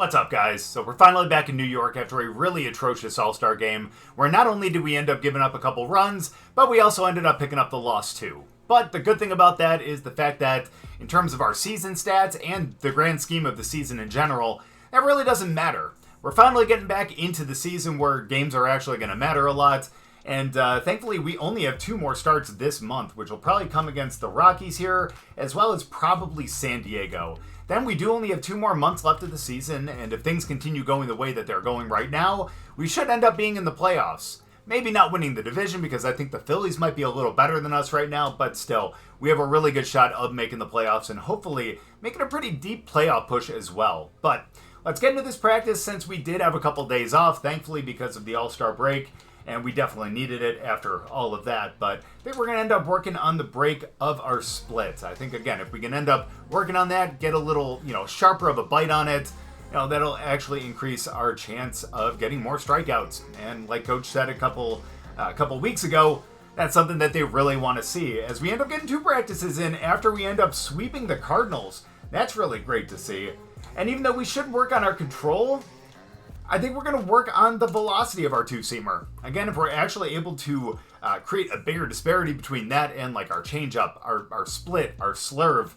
What's up, guys? So we're finally back in New York after a really atrocious All-Star game, where not only did we end up giving up a couple runs, but we also ended up picking up the loss too. But the good thing about that is the fact that, in terms of our season stats and the grand scheme of the season in general, that really doesn't matter. We're finally getting back into the season where games are actually going to matter a lot, and thankfully we only have 2 more starts this month, which will probably come against the Rockies here, as well as probably San Diego. Then we do only have 2 more months left of the season, and if things continue going the way that they're going right now, we should end up being in the playoffs. Maybe not winning the division, because I think the Phillies might be a little better than us right now, but still, we have a really good shot of making the playoffs and hopefully making a pretty deep playoff push as well. But let's get into this practice since we did have a couple days off, thankfully because of the All-Star break. And we definitely needed it after all of that. But I think we're going to end up working on the break of our split. I think, again, if we can end up working on that, get a little, sharper of a bite on it, that'll actually increase our chance of getting more strikeouts. And like Coach said a couple weeks ago, that's something that they really want to see. As we end up getting 2 practices in after we end up sweeping the Cardinals, that's really great to see. And even though we should work on our control, I think we're going to work on the velocity of our 2-seamer. Again, if we're actually able to create a bigger disparity between that and like our changeup, our split, our slurve,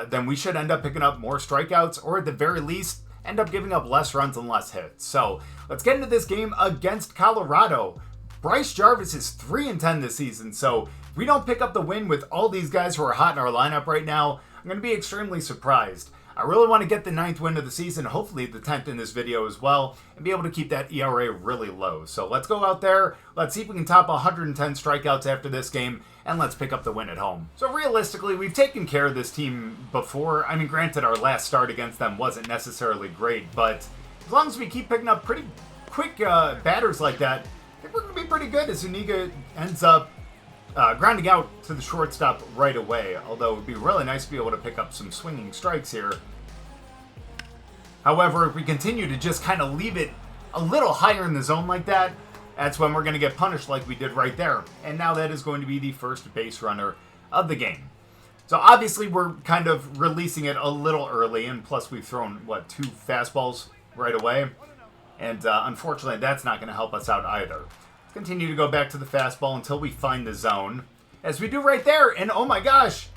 then we should end up picking up more strikeouts, or at the very least, end up giving up less runs and less hits. So let's get into this game against Colorado. Bryce Jarvis is 3-10 this season, so if we don't pick up the win with all these guys who are hot in our lineup right now, I'm going to be extremely surprised. I really want to get the 9th win of the season, hopefully the 10th in this video as well, and be able to keep that ERA really low. So let's go out there, let's see if we can top 110 strikeouts after this game, and let's pick up the win at home. So realistically, we've taken care of this team before. I mean, granted, our last start against them wasn't necessarily great, but as long as we keep picking up pretty quick batters like that, I think we're going to be pretty good as Zuniga ends up grounding out to the shortstop right away, although it would be really nice to be able to pick up some swinging strikes here. However, if we continue to just kind of leave it a little higher in the zone like that, that's when we're going to get punished like we did right there. And now that is going to be the first base runner of the game. So obviously we're kind of releasing it a little early, and plus we've thrown, 2 fastballs right away? And unfortunately that's not going to help us out either. Continue to go back to the fastball until we find the zone. As we do right there, and oh my gosh!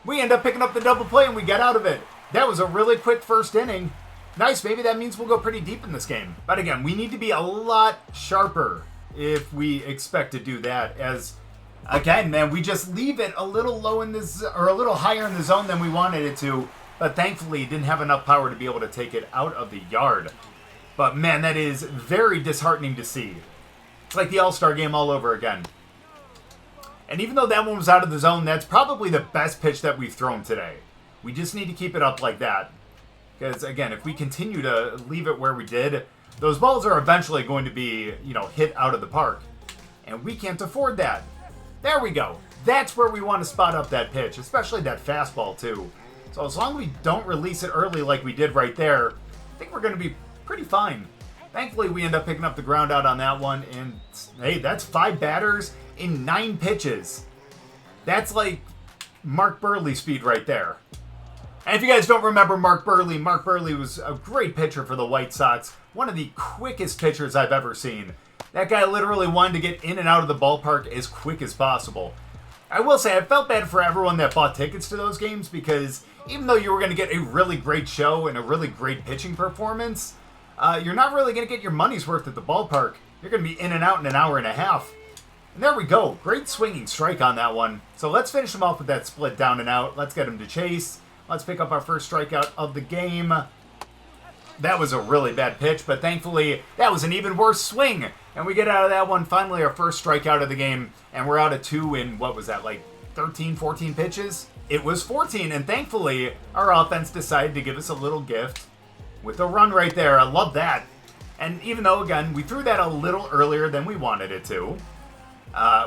We end up picking up the double play and we get out of it. That was a really quick first inning. Nice, maybe that means we'll go pretty deep in this game. But again, we need to be a lot sharper if we expect to do that. As, again, man, we just leave it a little low in this, or a little higher in the zone than we wanted it to. But thankfully, it didn't have enough power to be able to take it out of the yard. But man, that is very disheartening to see. It's like the All-Star game all over again. And even though that one was out of the zone, that's probably the best pitch that we've thrown today. We just need to keep it up like that. Because, again, if we continue to leave it where we did, those balls are eventually going to be, hit out of the park. And we can't afford that. There we go. That's where we want to spot up that pitch, especially that fastball, too. So as long as we don't release it early like we did right there, I think we're going to be pretty fine. Thankfully, we end up picking up the ground out on that one, and hey, that's 5 batters in 9 pitches. That's like Mark Burley speed right there. And if you guys don't remember Mark Burley was a great pitcher for the White Sox, one of the quickest pitchers I've ever seen. That guy literally wanted to get in and out of the ballpark as quick as possible. I will say, I felt bad for everyone that bought tickets to those games, because even though you were going to get a really great show and a really great pitching performance, you're not really going to get your money's worth at the ballpark. You're going to be in and out in an hour and a half. And there we go. Great swinging strike on that one. So let's finish him off with that split down and out. Let's get him to chase. Let's pick up our first strikeout of the game. That was a really bad pitch, but thankfully that was an even worse swing. And we get out of that one, finally our first strikeout of the game. And we're out of 2 in, 13, 14 pitches? It was 14, and thankfully our offense decided to give us a little gift with a run right there. I love that. And even though, again, we threw that a little earlier than we wanted it to,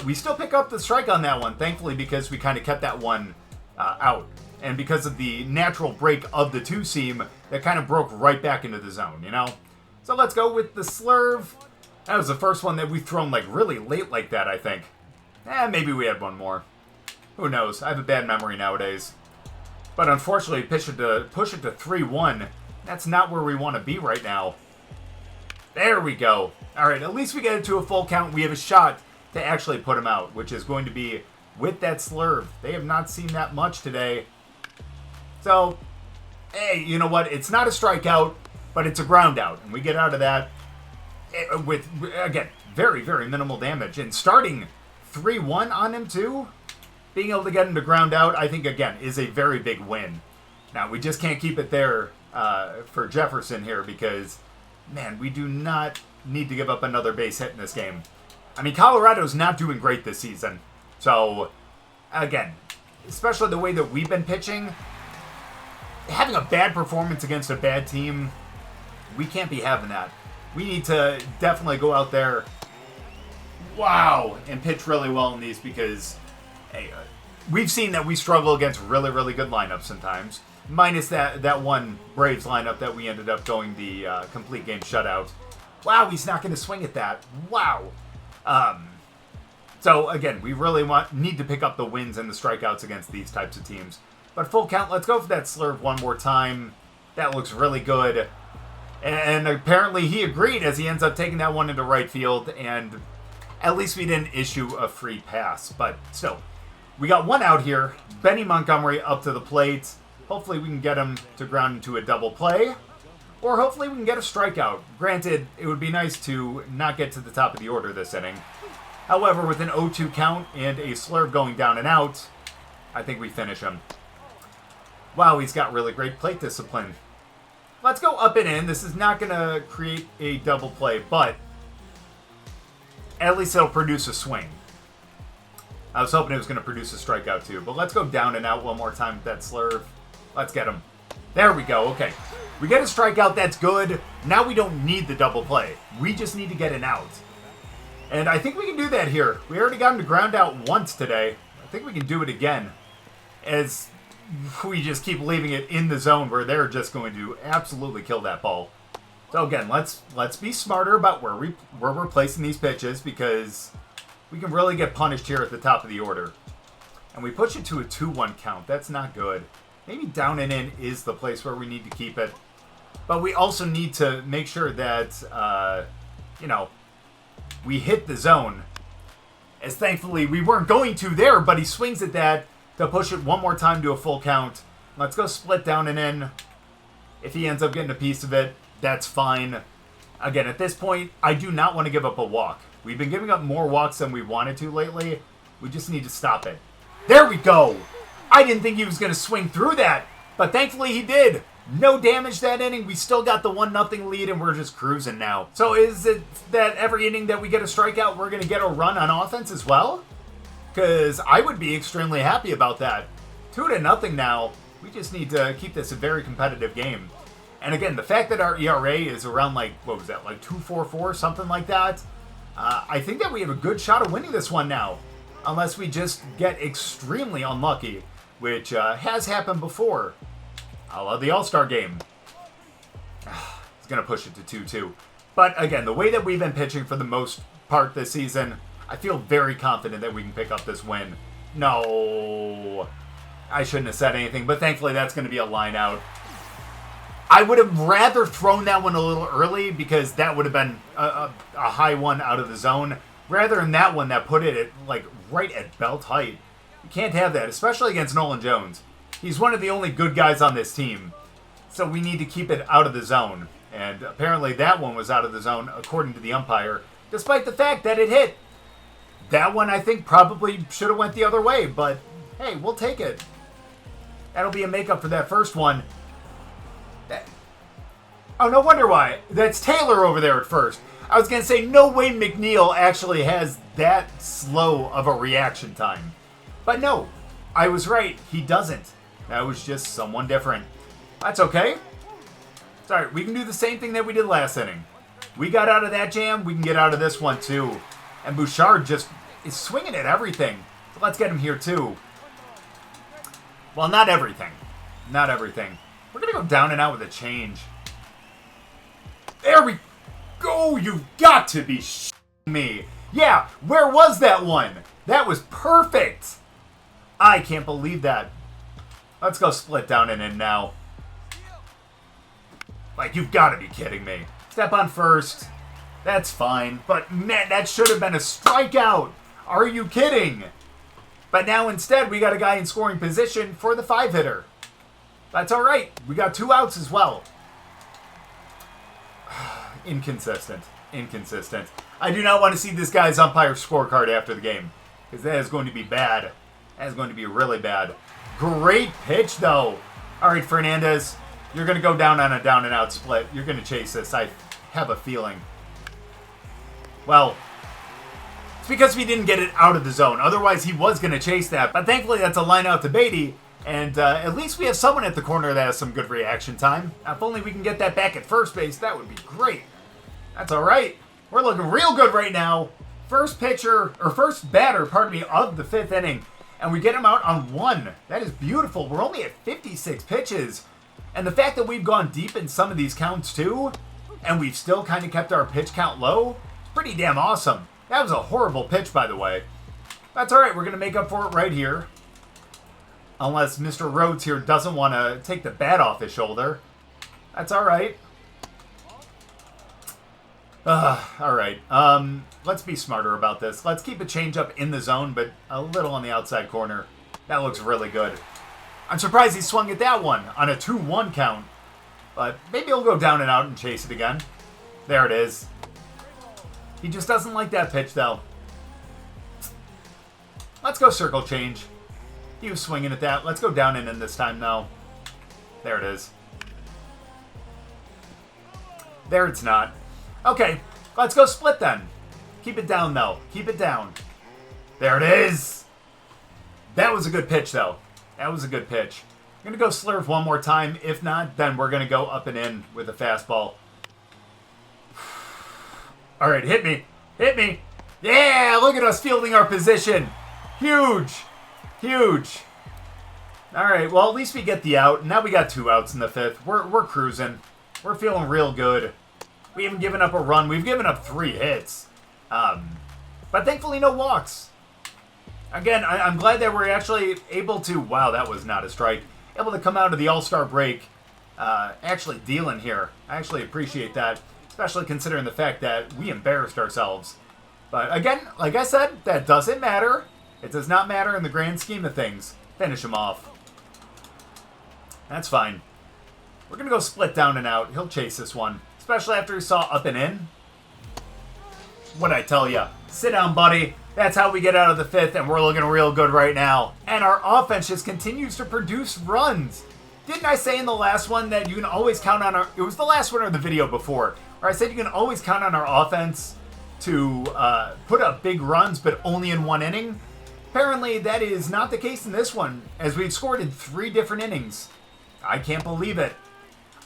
we still pick up the strike on that one, thankfully, because we kind of kept that one out. And because of the natural break of the 2-seam, that kind of broke right back into the zone, So let's go with the slurve. That was the first one that we've thrown really late like that, I think. Maybe we had one more. Who knows? I have a bad memory nowadays. But unfortunately, push it to 3-1. That's not where we want to be right now. There we go. All right, at least we get it to a full count. We have a shot to actually put him out, which is going to be with that slurve. They have not seen that much today. So, hey, you know what? It's not a strikeout, but it's a ground out. And we get out of that with, again, very, very minimal damage. And starting 3-1 on him, too, being able to get him to ground out, I think, again, is a very big win. Now, we just can't keep it there for Jefferson here because, man, we do not need to give up another base hit in this game. I mean, Colorado's not doing great this season. So, again, especially the way that we've been pitching, having a bad performance against a bad team, we can't be having that. We need to definitely go out there, wow, and pitch really well in these because, hey, we've seen that we struggle against really, really good lineups sometimes. Minus that one Braves lineup that we ended up going the complete game shutout. Wow, he's not going to swing at that. Wow. So, again, we really need to pick up the wins and the strikeouts against these types of teams. But full count, let's go for that slurve one more time. That looks really good. And apparently he agreed as he ends up taking that one into right field. And at least we didn't issue a free pass. But still, we got one out here. Benny Montgomery up to the plate. Hopefully we can get him to ground into a double play. Or hopefully we can get a strikeout. Granted, it would be nice to not get to the top of the order this inning. However, with an 0-2 count and a slurve going down and out, I think we finish him. Wow, he's got really great plate discipline. Let's go up and in. This is not going to create a double play, but at least it'll produce a swing. I was hoping it was going to produce a strikeout too, but let's go down and out one more time with that slurve. Let's get him. There we go. Okay. We get a strikeout. That's good. Now we don't need the double play. We just need to get an out. And I think we can do that here. We already got him to ground out once today. I think we can do it again. As we just keep leaving it in the zone where they're just going to absolutely kill that ball. So again, let's be smarter about where we're placing these pitches because we can really get punished here at the top of the order. And we push it to a 2-1 count. That's not good. Maybe down and in is the place where we need to keep it. But we also need to make sure that, we hit the zone. As thankfully we weren't going to there, but he swings at that to push it one more time to a full count. Let's go split down and in. If he ends up getting a piece of it, that's fine. Again, at this point, I do not want to give up a walk. We've been giving up more walks than we wanted to lately. We just need to stop it. There we go! I didn't think he was going to swing through that, but thankfully he did. No damage that inning. We still got the 1-0 lead, and we're just cruising now. So is it that every inning that we get a strikeout, we're going to get a run on offense as well? Because I would be extremely happy about that. 2-0 now. We just need to keep this a very competitive game. And again, the fact that our ERA is around like 2.44, something like that. I think that we have a good shot of winning this one now. Unless we just get extremely unlucky, which has happened before. I love the All-Star game. It's going to push it to 2-2. But again, the way that we've been pitching for the most part this season, I feel very confident that we can pick up this win. No. I shouldn't have said anything, but thankfully that's going to be a line out. I would have rather thrown that one a little early because that would have been a high one out of the zone. Rather than that one that put it at, right at belt height. You can't have that, especially against Nolan Jones. He's one of the only good guys on this team. So we need to keep it out of the zone. And apparently that one was out of the zone, according to the umpire, despite the fact that it hit. That one, I think, probably should have went the other way, but hey, we'll take it. That'll be a makeup for that first one. Oh, no wonder why. That's Taylor over there at first. I was going to say, no way McNeil actually has that slow of a reaction time. But no, I was right. He doesn't. That was just someone different. That's okay. It's all right. We can do the same thing that we did last inning. We got out of that jam. We can get out of this one, too. And Bouchard just is swinging at everything. So let's get him here, too. Well, not everything. Not everything. We're going to go down and out with a change. There we go. You've got to be shitting me. Yeah, where was that one? That was perfect. I can't believe that. Let's go split down and in now. Like, you've got to be kidding me. Step on first. That's fine. But, man, that should have been a strikeout. Are you kidding? But now, instead, we got a guy in scoring position for the 5-hitter. That's all right. We got 2 outs as well. Inconsistent. I do not want to see this guy's umpire scorecard after the game. Because that is going to be bad. That is going to be really bad. Great pitch, though. All right, Fernandez. You're going to go down on a down-and-out split. You're going to chase this. I have a feeling. Well, it's because we didn't get it out of the zone. Otherwise, he was going to chase that. But thankfully, that's a line out to Beatty. And at least we have someone at the corner that has some good reaction time. If only we can get that back at first base, that would be great. That's all right. We're looking real good right now. First batter, of the 5th inning. And we get him out on 1. That is beautiful. We're only at 56 pitches. And the fact that we've gone deep in some of these counts too, and we've still kind of kept our pitch count low, is pretty damn awesome. That was a horrible pitch, by the way. That's all right. We're going to make up for it right here. Unless Mr. Rhodes here doesn't want to take the bat off his shoulder. That's all right. All right. Let's be smarter about this. Let's keep a changeup in the zone, but a little on the outside corner. That looks really good. I'm surprised he swung at that one on a 2-1 count. But maybe he'll go down and out and chase it again. There it is. He just doesn't like that pitch, though. Let's go circle change. He was swinging at that. Let's go down and in this time, though. There it is. There it's not. Okay, let's go split then. Keep it down, though. Keep it down. There it is. That was a good pitch, though. That was a good pitch. I'm going to go slurve one more time. If not, then we're going to go up and in with a fastball. All right, hit me. Hit me. Yeah, look at us fielding our position. Huge. Huge. All right, well, at least we get the out. Now we got 2 outs in the 5th. We're cruising. We're feeling real good. We haven't given up a run. We've given up 3 hits. But thankfully, no walks. Again, I'm glad that we're actually able to... Wow, that was not a strike. Able to come out of the All-Star break actually dealing here. I actually appreciate that, especially considering the fact that we embarrassed ourselves. But again, like I said, that doesn't matter. It does not matter in the grand scheme of things. Finish him off. That's fine. We're going to go split down and out. He'll chase this one, especially after he saw up and in. What'd I tell you? Sit down, buddy. That's how we get out of the 5th, and we're looking real good right now. And our offense just continues to produce runs. Didn't I say in the last one that you can always count on our... It was the last one of the video before, where I said you can always count on our offense to put up big runs, but only in 1 inning? Apparently, that is not the case in this one, as we've scored in 3 different innings. I can't believe it.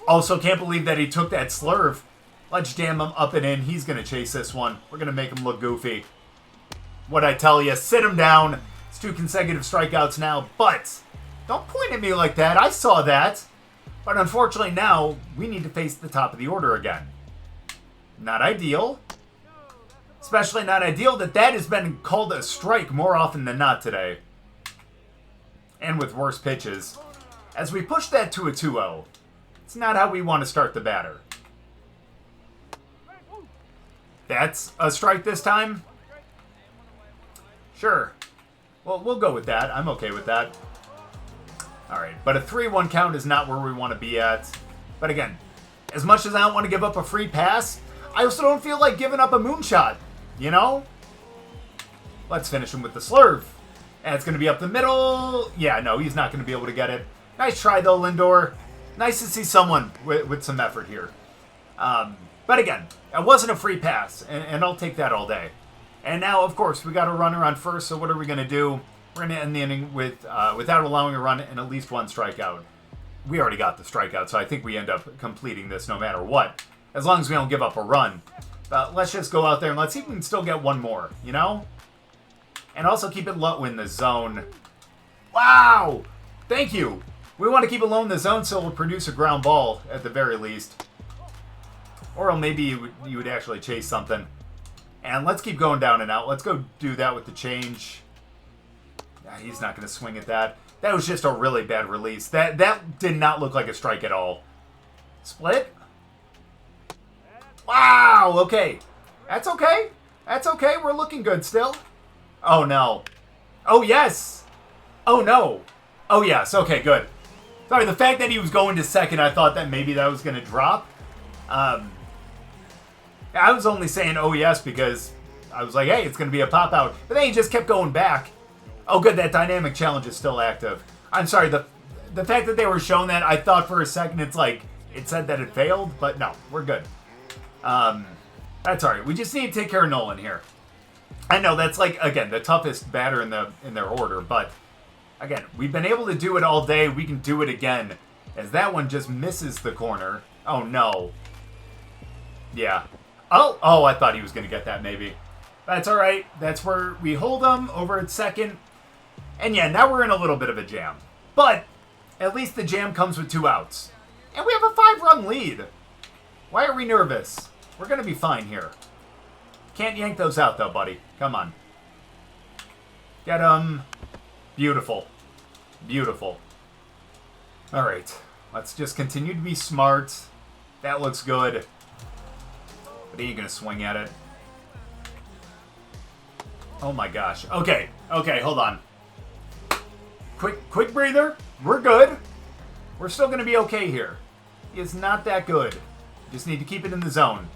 Also, can't believe that he took that slurve. Let's jam him up and in. He's going to chase this one. We're going to make him look goofy. What'd I tell you? Sit him down. It's 2 consecutive strikeouts now, but don't point at me like that. I saw that. But unfortunately now, we need to face the top of the order again. Not ideal. Especially not ideal that has been called a strike more often than not today. And with worse pitches. As we push that to a 2-0, it's not how we want to start the batter. That's a strike this time? Sure. Well, we'll go with that. I'm okay with that. All right, but a 3-1 count is not where we want to be at. But again, as much as I don't want to give up a free pass, I also don't feel like giving up a moonshot, you know? Let's finish him with the slurve. And it's going to be up the middle. Yeah, no, he's not going to be able to get it. Nice try, though, Lindor. Nice to see someone with some effort here. But again, it wasn't a free pass, and I'll take that all day. And now, of course, we got a runner on first, so what are we going to do? We're going to end the inning with without allowing a run and at least 1 strikeout. We already got the strikeout, so I think we end up completing this no matter what, as long as we don't give up a run. But let's just go out there and let's see if we can still get 1 more, you know? And also keep it low in the zone. Wow! Thank you! We want to keep it low in the zone so it'll produce a ground ball at the very least. Or maybe you would actually chase something. And let's keep going down and out. Let's go do that with the change. He's not going to swing at that. That was just a really bad release. That did not look like a strike at all. Split? Wow, okay. That's okay. That's okay. We're looking good still. Oh, no. Oh, yes. Oh, no. Oh, yes. Okay, good. Sorry, the fact that he was going to second, I thought that maybe that was going to drop. I was only saying, oh, yes, because I was like, hey, it's going to be a pop-out. But then he just kept going back. Oh, good, that dynamic challenge is still active. I'm sorry, the fact that they were showing that, I thought for a second it's like, it said that it failed, but no, we're good. That's alright. We just need to take care of Nolan here. I know that's like, again, the toughest batter in their order, but again, we've been able to do it all day. We can do it again, as that one just misses the corner. Oh, no. Yeah. Oh, I thought he was going to get that, maybe. That's alright. That's where we hold him over at second. And yeah, now we're in a little bit of a jam. But at least the jam comes with 2 outs. And we have a 5-run lead. Why are we nervous? We're going to be fine here. Can't yank those out, though, buddy. Come on. Get him. Beautiful. Beautiful. All right. Let's just continue to be smart. That looks good. But he ain't going to swing at it. Oh, my gosh. Okay. Okay, hold on. Quick breather. We're good. We're still going to be okay here. It's not that good. Just need to keep it in the zone.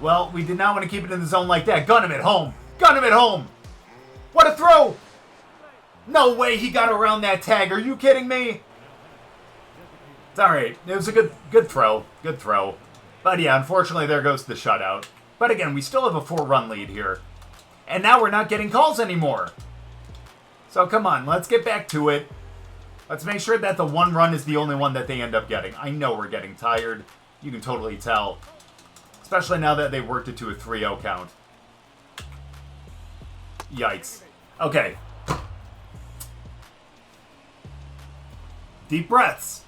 Well, we did not want to keep it in the zone like that. Gun him at home. Gun him at home. What a throw. No way he got around that tag. Are you kidding me? It's all right. It was a good throw. Good throw. But yeah, unfortunately, there goes the shutout. But again, we still have a 4-run lead here. And now we're not getting calls anymore. So come on, let's get back to it. Let's make sure that the 1 run is the only one that they end up getting. I know we're getting tired. You can totally tell. Especially now that they worked it to a 3-0 count. Yikes. Okay. Deep breaths.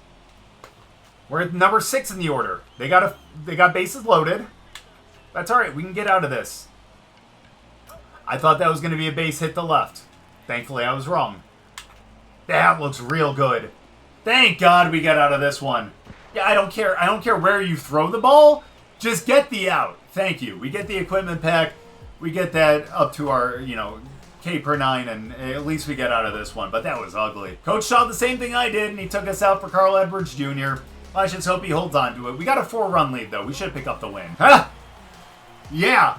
We're at number 6 in the order. They got bases loaded. That's alright, we can get out of this. I thought that was going to be a base hit to left. Thankfully, I was wrong. That looks real good. Thank God we got out of this one. Yeah, I don't care. I don't care where you throw the ball. Just get the out. Thank you. We get the equipment pack. We get that up to our, K per 9, and at least we get out of this one. But that was ugly. Coach saw the same thing I did, and he took us out for Carl Edwards Jr. I just hope he holds on to it. We got a 4-run lead, though. We should pick up the win. Huh? Yeah.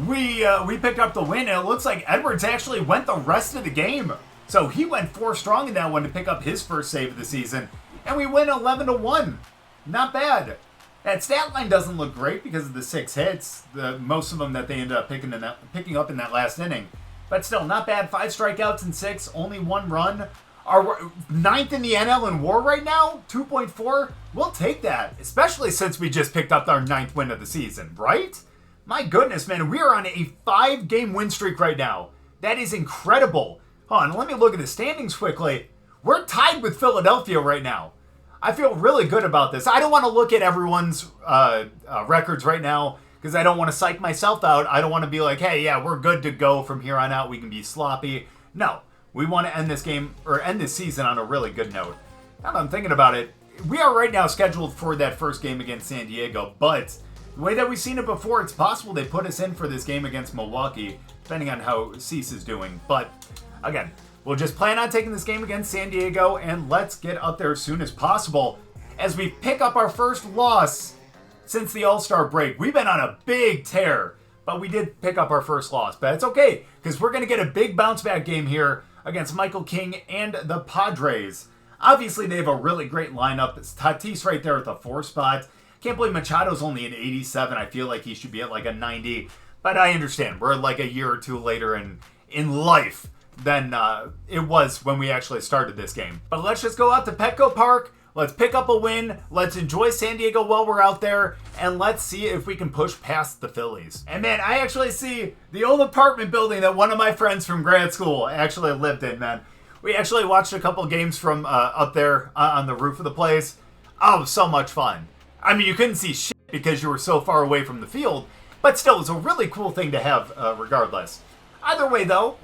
We picked up the win, and it looks like Edwards actually went the rest of the game. So he went 4 strong in that one to pick up his first save of the season. And we win 11-1. Not bad. That stat line doesn't look great because of the 6 hits, most of them that they ended up picking up in that last inning. But still, not bad. 5 strikeouts and 6, only 1 run. Our 9th in the NL in WAR right now, 2.4. We'll take that, especially since we just picked up our 9th win of the season, right? My goodness, man, we are on a 5-game win streak right now. That is incredible. Hold on, let me look at the standings quickly. We're tied with Philadelphia right now. I feel really good about this. I don't want to look at everyone's records right now because I don't want to psych myself out. I don't want to be like, hey, yeah, we're good to go from here on out. We can be sloppy. No, we want to end this game or end this season on a really good note. Now that I'm thinking about it, we are right now scheduled for that first game against San Diego, but the way that we've seen it before, it's possible they put us in for this game against Milwaukee, depending on how Cease is doing. But again, we'll just plan on taking this game against San Diego, and let's get up there as soon as possible as we pick up our first loss since the All-Star break. We've been on a big tear, but we did pick up our first loss. But it's okay, because we're going to get a big bounce-back game here against Michael King and the Padres. Obviously, they have a really great lineup. It's Tatis right there at the 4 spot. Can't believe Machado's only an 87. I feel like he should be at like a 90. But I understand. We're like a year or two later in life than it was when we actually started this game. But let's just go out to Petco Park. Let's pick up a win. Let's enjoy San Diego while we're out there. And let's see if we can push past the Phillies. And man, I actually see the old apartment building that one of my friends from grad school actually lived in, man. We actually watched a couple games from up there on the roof of the place. Oh, so much fun. I mean, you couldn't see shit because you were so far away from the field. But still, it was a really cool thing to have regardless. Either way, though,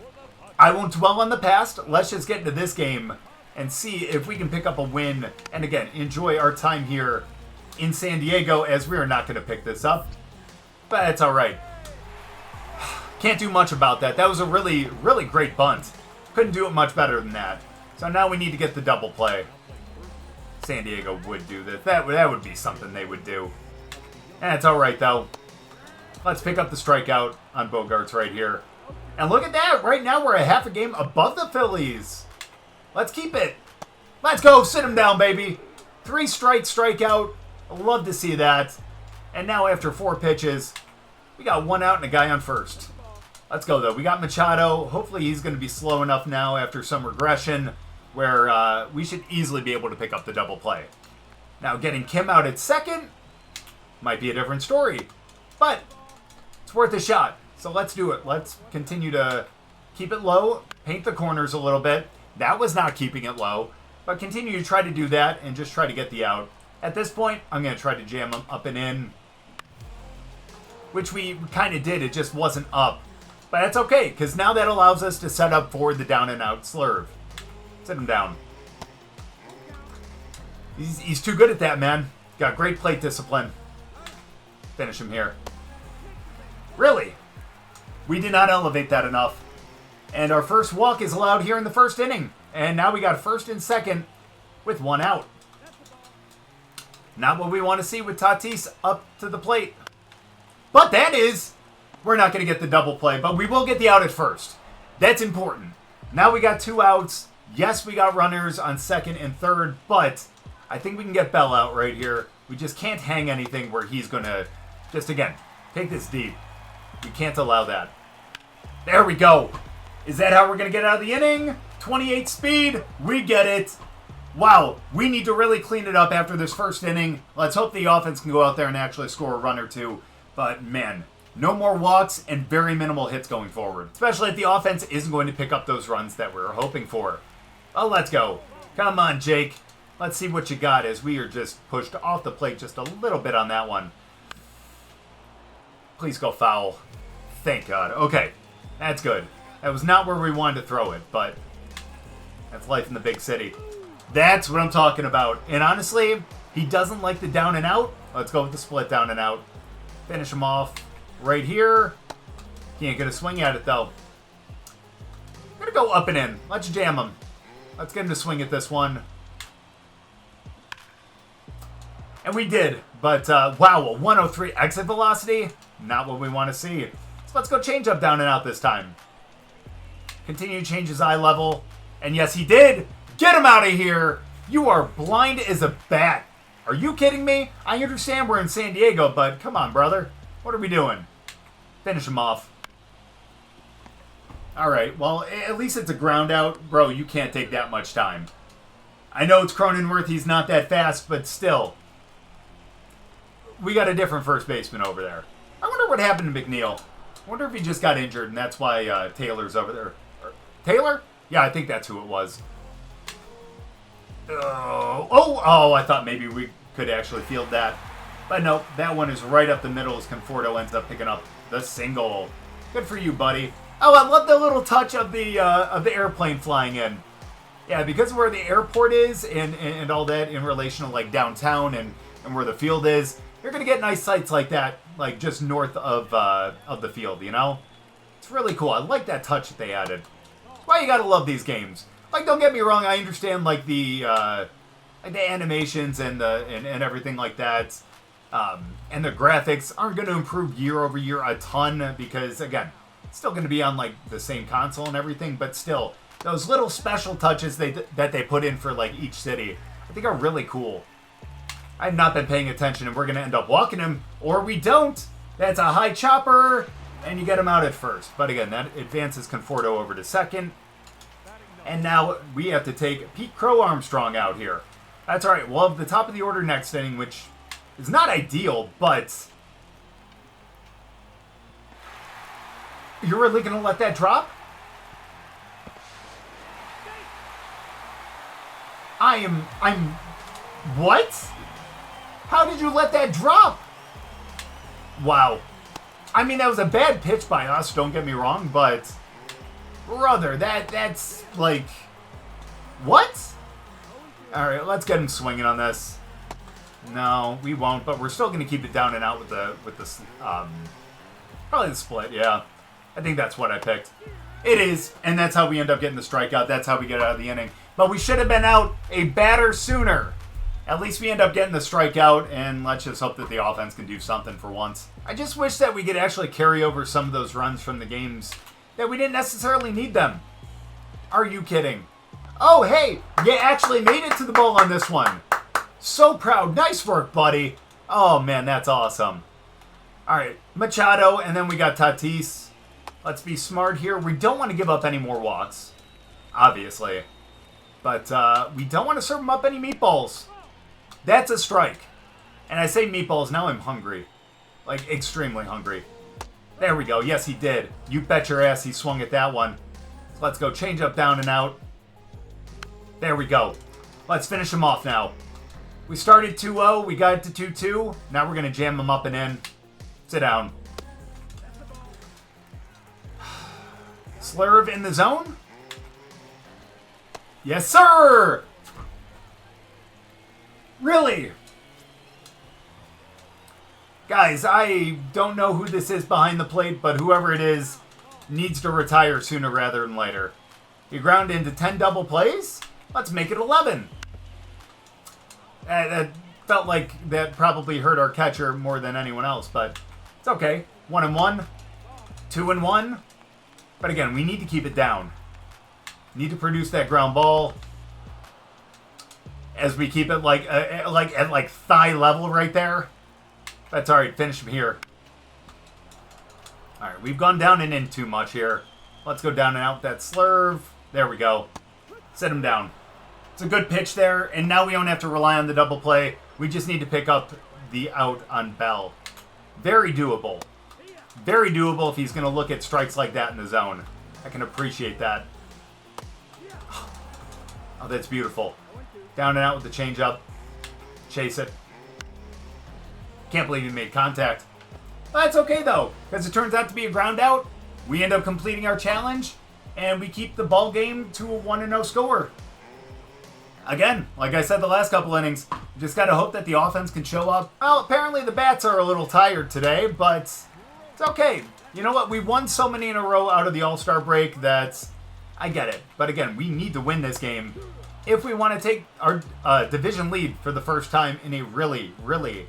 I won't dwell on the past. Let's just get into this game and see if we can pick up a win. And again, enjoy our time here in San Diego, as we are not going to pick this up but it's all right. Can't do much about that. That was a really, really great bunt. Couldn't do it much better than that. So now we need to get the double play. San Diego would do this. That would be something they would do. And it's all right, though. Let's pick up the strikeout on Bogarts right here. And look at that. Right now we're a half a game above the Phillies. Let's keep it. Let's go. Sit him down, baby. 3 strikeout. I love to see that. And now after 4 pitches, we got 1 out and a guy on first. Let's go, though. We got Machado. Hopefully he's going to be slow enough now after some regression where we should easily be able to pick up the double play. Now, getting Kim out at second might be a different story. But it's worth a shot. So let's do it. Let's continue to keep it low, paint the corners a little bit. That was not keeping it low. But continue to try to do that and just try to get the out. At this point, I'm going to try to jam him up and in, which we kind of did. It just wasn't up. But that's okay, because now that allows us to set up for the down and out slurve. Sit him down. He's too good at that, man. Got great plate discipline. Finish him here. Really? We did not elevate that enough. And our first walk is allowed here in the first inning. And now we got first and second with 1 out. Not what we want to see with Tatis up to the plate. But that is, we're not going to get the double play, but we will get the out at first. That's important. Now we got 2 outs. Yes, we got runners on second and third, but I think we can get Bell out right here. We just can't hang anything where he's going to just, again, take this deep. We can't allow that. There we go. Is that how we're going to get out of the inning? 28 speed. We get it. Wow, we need to really clean it up after this first inning. Let's hope the offense can go out there and actually score a run or two. But, man, no more walks and very minimal hits going forward. Especially if the offense isn't going to pick up those runs that we were hoping for. Oh, let's go. Come on, Jake. Let's see what you got as we are just pushed off the plate just a little bit on that one. Please go foul. Thank God. Okay, that's good. That was not where we wanted to throw it, but that's life in the big city. That's what I'm talking about. And honestly, he doesn't like the down and out. Let's go with the split down and out. Finish him off right here. Can't get a swing at it, though. Gonna go up and in. Let's jam him. Let's get him to swing at this one. And we did. But, wow, a 103 exit velocity. Not what we want to see. So let's go change up down and out this time. Continue to change his eye level. And yes, he did. Get him out of here. You are blind as a bat. Are you kidding me? I understand we're in San Diego, but come on, brother. What are we doing? Finish him off. All right, well, at least it's a ground out. Bro, you can't take that much time. I know it's Cronenworth. He's not that fast, but still. We got a different first baseman over there. I wonder what happened to McNeil. I wonder if he just got injured, and that's why Taylor's over there. Taylor? Yeah, I think that's who it was. Oh, I thought maybe we could actually field that. But no, that one is right up the middle as Conforto ends up picking up the single. Good for you, buddy. Oh, I love the little touch of the airplane flying in. Yeah, because of where the airport is and all that in relation to like downtown and where the field is, you're going to get nice sights like that, like just north of the field, you know? It's really cool. I like that touch that they added. That's why you got to love these games. Like, don't get me wrong, I understand like the animations and everything like that, and the graphics aren't going to improve year over year a ton because again, it's still going to be on like the same console and everything, but still, those little special touches that they put in for like each city, I think are really cool. I've not been paying attention, and we're going to end up walking him, or we don't. That's a high chopper, and you get him out at first. But again, that advances Conforto over to second. And now we have to take Pete Crow Armstrong out here. That's all right. We'll have the top of the order next inning, which is not ideal, but you're really going to let that drop? I'm what? How did you let that drop? Wow. I mean, that was a bad pitch by us, don't get me wrong, but brother, that's like, what? All right, let's get him swinging on this. No, we won't, but we're still going to keep it down and out with the probably the split, yeah. I think that's what I picked. It is, and that's how we end up getting the strikeout. That's how we get out of the inning. But we should have been out a batter sooner. At least we end up getting the strikeout, and let's just hope that the offense can do something for once. I just wish that we could actually carry over some of those runs from the games that we didn't necessarily need them. Are you kidding? Oh, hey, you actually made it to the bowl on this one. So proud. Nice work, buddy. Oh, man, that's awesome. All right, Machado, and then we got Tatis. Let's be smart here. We don't want to give up any more walks, obviously. But we don't want to serve them up any meatballs. That's a strike. And I say meatballs, now I'm hungry. Like, extremely hungry. There we go. Yes, he did. You bet your ass he swung at that one. Let's go. Change up, down and out. There we go. Let's finish him off now. We started 2-0. We got it to 2-2. Now we're going to jam him up and in. Sit down. Slurve in the zone? Yes, sir! Really? Guys, I don't know who this is behind the plate, but whoever it is needs to retire sooner rather than later. You ground into 10 double plays? Let's make it 11. That felt like that probably hurt our catcher more than anyone else, but it's okay. 1-1, 2-1. But again, we need to keep it down. Need to produce that ground ball as we keep it at thigh level right there. That's all right. Finish him here. All right, we've gone down and in too much here. Let's go down and out that slurve. There we go. Set him down. It's a good pitch there, and now we don't have to rely on the double play. We just need to pick up the out on Bell. Very doable. Very doable if he's going to look at strikes like that in the zone. I can appreciate that. Oh, that's beautiful. Down and out with the changeup. Chase it. Can't believe he made contact. Well, that's okay, though, because it turns out to be a ground out. We end up completing our challenge, and we keep the ball game to a 1-0 score. Again, like I said the last couple innings, we just got to hope that the offense can show up. Well, apparently the bats are a little tired today, but it's okay. You know what? We won so many in a row out of the All-Star break that I get it. But again, we need to win this game if we want to take our division lead for the first time in a really, really,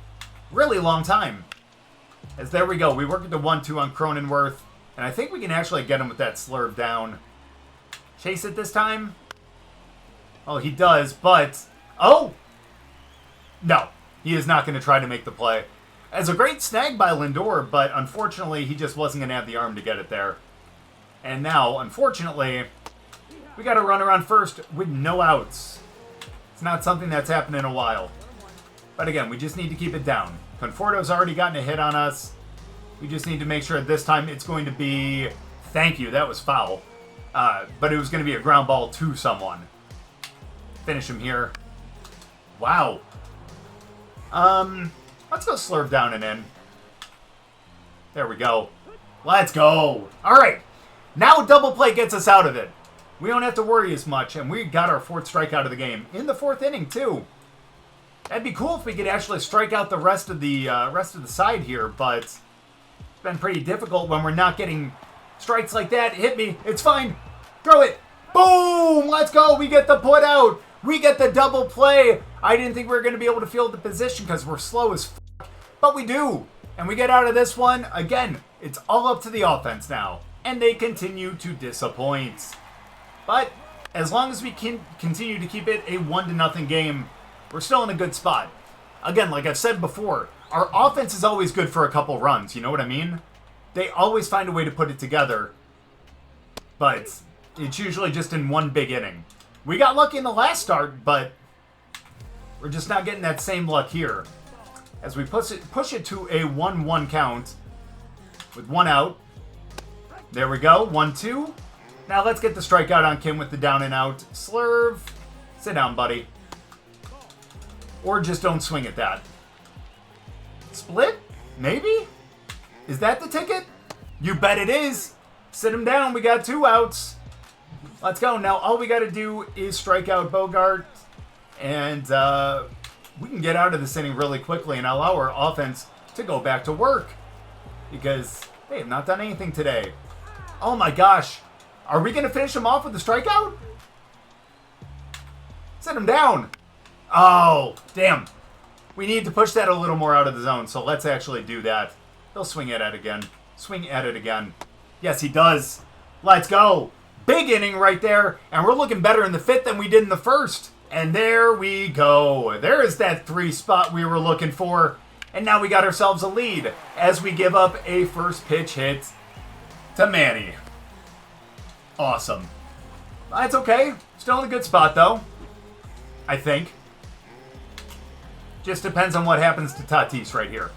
really long time. As there we go. We work at the 1-2 on Cronenworth, and I think we can actually get him with that slurve down. Chase it this time. Oh, he does, but... Oh! No, he is not going to try to make the play. It's a great snag by Lindor, but unfortunately, he just wasn't going to have the arm to get it there. And now, unfortunately, we got to run around first with no outs. It's not something that's happened in a while. But again, we just need to keep it down. Conforto's already gotten a hit on us. We just need to make sure this time it's going to be... Thank you, that was foul. But it was going to be a ground ball to someone. Finish him here. Wow. Let's go slurve down and in. There we go. Let's go. All right. Now double play gets us out of it. We don't have to worry as much, and we got our fourth strikeout of the game in the fourth inning too. That'd be cool if we could actually strike out the rest of the side here, but it's been pretty difficult when we're not getting strikes like that. Hit me. It's fine. Throw it. Boom. Let's go. We get the put out. We get the double play. I didn't think we were going to be able to field the position because we're slow as fuck, but we do. And we get out of this one. Again, it's all up to the offense now, and they continue to disappoint. But as long as we can continue to keep it a 1-0 game, we're still in a good spot. Again, like I've said before, our offense is always good for a couple runs. You know what I mean? They always find a way to put it together, but it's usually just in one big inning. We got lucky in the last start, but we're just not getting that same luck here. As we push it to a 1-1 count with one out. There we go, 1-2. Now let's get the strikeout on Kim with the down and out. Slurve. Sit down, buddy. Or just don't swing at that. Split? Maybe? Is that the ticket? You bet it is. Sit him down. We got 2 outs. Let's go. Now all we got to do is strike out Bogart. And we can get out of this inning really quickly and allow our offense to go back to work. Because they have not done anything today. Oh my gosh. Are we going to finish him off with a strikeout? Sit him down. Oh, damn. We need to push that a little more out of the zone, so let's actually do that. He'll swing at it again. Swing at it again. Yes, he does. Let's go. Big inning right there, and we're looking better in the fifth than we did in the first. And there we go. There is that 3 spot we were looking for. And now we got ourselves a lead as we give up a first pitch hit to Manny. Awesome. That's okay. Still in a good spot, though. I think. Just depends on what happens to Tatis right here.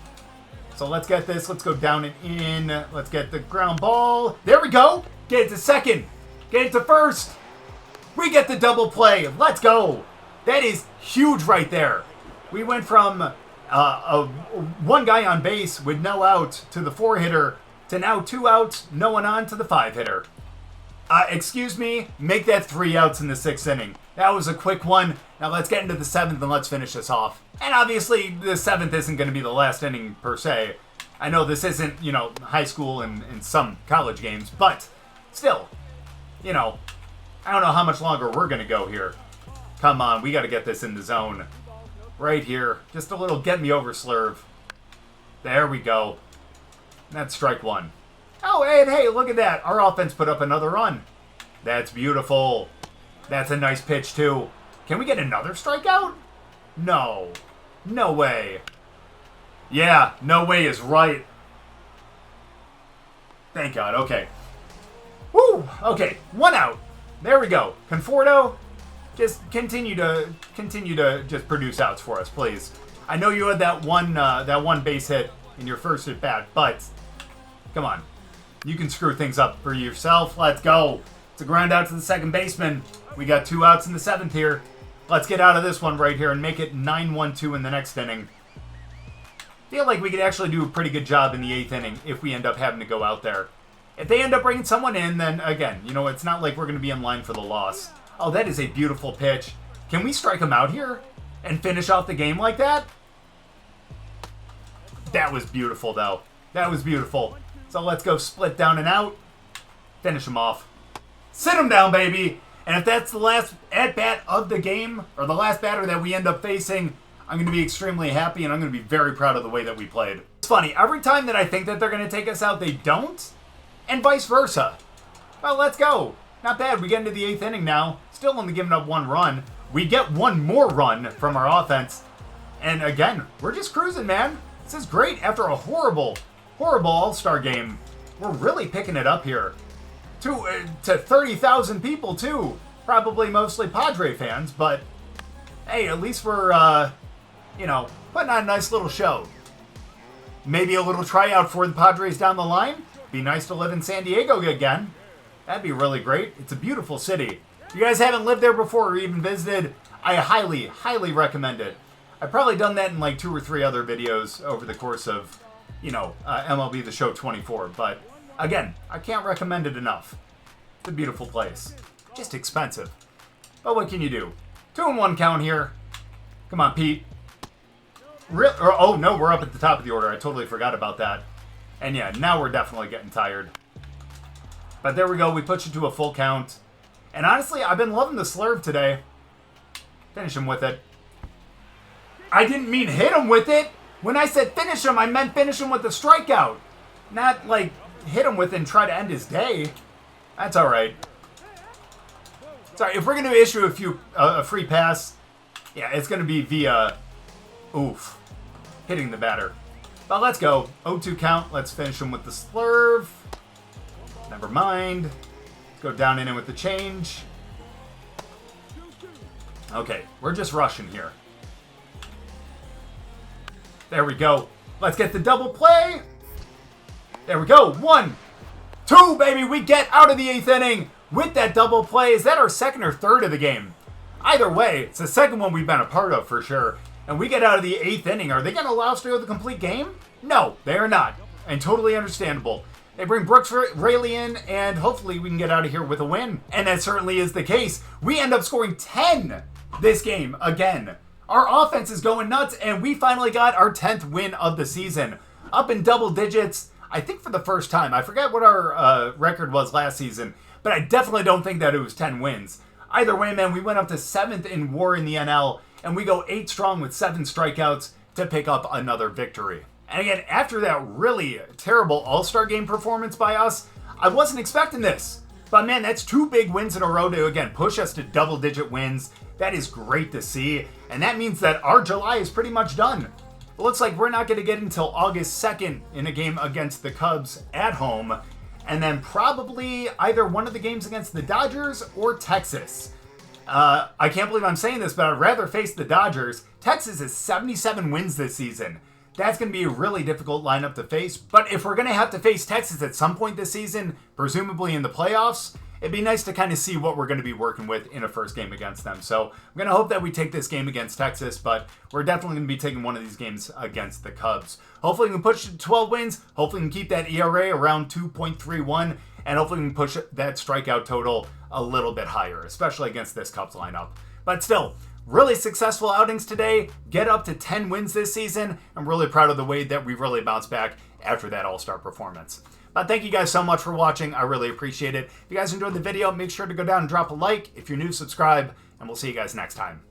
So let's get this. Let's go down and in. Let's get the ground ball. There we go. Get it to second. Get it to first. We get the double play. Let's go. That is huge right there. We went from one guy on base with no out to the 4-hitter to now 2 outs, no one on to the 5-hitter. Excuse me, make that 3 outs in the 6th inning. That was a quick one. Now let's get into the 7th and let's finish this off. And obviously the 7th isn't going to be the last inning per se. I know this isn't, high school and some college games, but still, I don't know how much longer we're going to go here. Come on, we got to get this in the zone. Right here. Just a little get me over slurve. There we go. That's strike 1. Oh, and hey, look at that. Our offense put up another run. That's beautiful. That's a nice pitch, too. Can we get another strikeout? No. No way. Yeah, no way is right. Thank God. Okay. Woo! Okay, 1 out. There we go. Conforto, just continue to just produce outs for us, please. I know you had that one base hit in your first at bat, but come on. You can screw things up for yourself. Let's go. It's a ground out to the second baseman. We got 2 outs in the 7th here. Let's get out of this one right here and make it 9-1-2 in the next inning. Feel like we could actually do a pretty good job in the 8th inning if we end up having to go out there. If they end up bringing someone in, then again, it's not like we're going to be in line for the loss. Oh, that is a beautiful pitch. Can we strike him out here and finish off the game like that? That was beautiful, though. That was beautiful. So let's go split down and out. Finish him off. Sit him down, baby. And if that's the last at-bat of the game, or the last batter that we end up facing, I'm going to be extremely happy, and I'm going to be very proud of the way that we played. It's funny. Every time that I think that they're going to take us out, they don't. And vice versa. Well, let's go. Not bad. We get into the 8th inning now. Still only giving up 1 run. We get 1 more run from our offense. And again, we're just cruising, man. This is great after a horrible All-Star game. We're really picking it up here. To 30,000 people, too. Probably mostly Padre fans, but hey, at least we're, putting on a nice little show. Maybe a little tryout for the Padres down the line. Be nice to live in San Diego again. That'd be really great. It's a beautiful city. If you guys haven't lived there before or even visited, I highly, highly recommend it. I've probably done that in like 2 or 3 other videos over the course of, MLB The Show 24. But again, I can't recommend it enough. It's a beautiful place. Just expensive. But what can you do? 2-1 count here. Come on, Pete. Oh, no, we're up at the top of the order. I totally forgot about that. And yeah, now we're definitely getting tired. But there we go. We put you to a full count. And honestly, I've been loving the slurve today. Finish him with it. I didn't mean hit him with it. When I said finish him, I meant finish him with a strikeout. Not like hit him with it and try to end his day. That's all right. Sorry, if we're going to issue a free pass, yeah, it's going to be via, hitting the batter. But let's go. 0-2 count. Let's finish him with the slurve. Never mind. Let's go down and in with the change. Okay, we're just rushing here. There we go. Let's get the double play. There we go. 1, 2, baby. We get out of the 8th inning with that double play. Is that our 2nd or 3rd of the game? Either way, it's the 2nd one we've been a part of for sure. And we get out of the 8th inning. Are they going to allow us to go the complete game? No, they are not. And totally understandable. They bring Brooks Raley in, and hopefully we can get out of here with a win. And that certainly is the case. We end up scoring 10 this game again. Our offense is going nuts, and we finally got our 10th win of the season. Up in double digits, I think for the first time. I forget what our record was last season, but I definitely don't think that it was 10 wins. Either way, man, we went up to 7th in WAR in the NL, and we go 8 strong with 7 strikeouts to pick up another victory. And again, after that really terrible All-Star Game performance by us, I wasn't expecting this. But man, that's 2 big wins in a row to, again, push us to double-digit wins. That is great to see, and that means that our July is pretty much done. It looks like we're not going to get until August 2nd in a game against the Cubs at home, and then probably either one of the games against the Dodgers or Texas. I can't believe I'm saying this, but I'd rather face the Dodgers. Texas has 77 wins this season. That's going to be a really difficult lineup to face, but if we're going to have to face Texas at some point this season, presumably in the playoffs, it'd be nice to kind of see what we're going to be working with in a first game against them. So I'm going to hope that we take this game against Texas, but we're definitely going to be taking one of these games against the Cubs. Hopefully we can push it to 12 wins. Hopefully we can keep that ERA around 2.31, and hopefully we can push that strikeout total a little bit higher, especially against this Cubs lineup. But still, really successful outings today. Get up to 10 wins this season. I'm really proud of the way that we really bounced back after that All-Star performance. But thank you guys so much for watching. I really appreciate it. If you guys enjoyed the video, make sure to go down and drop a like. If you're new, subscribe, and we'll see you guys next time.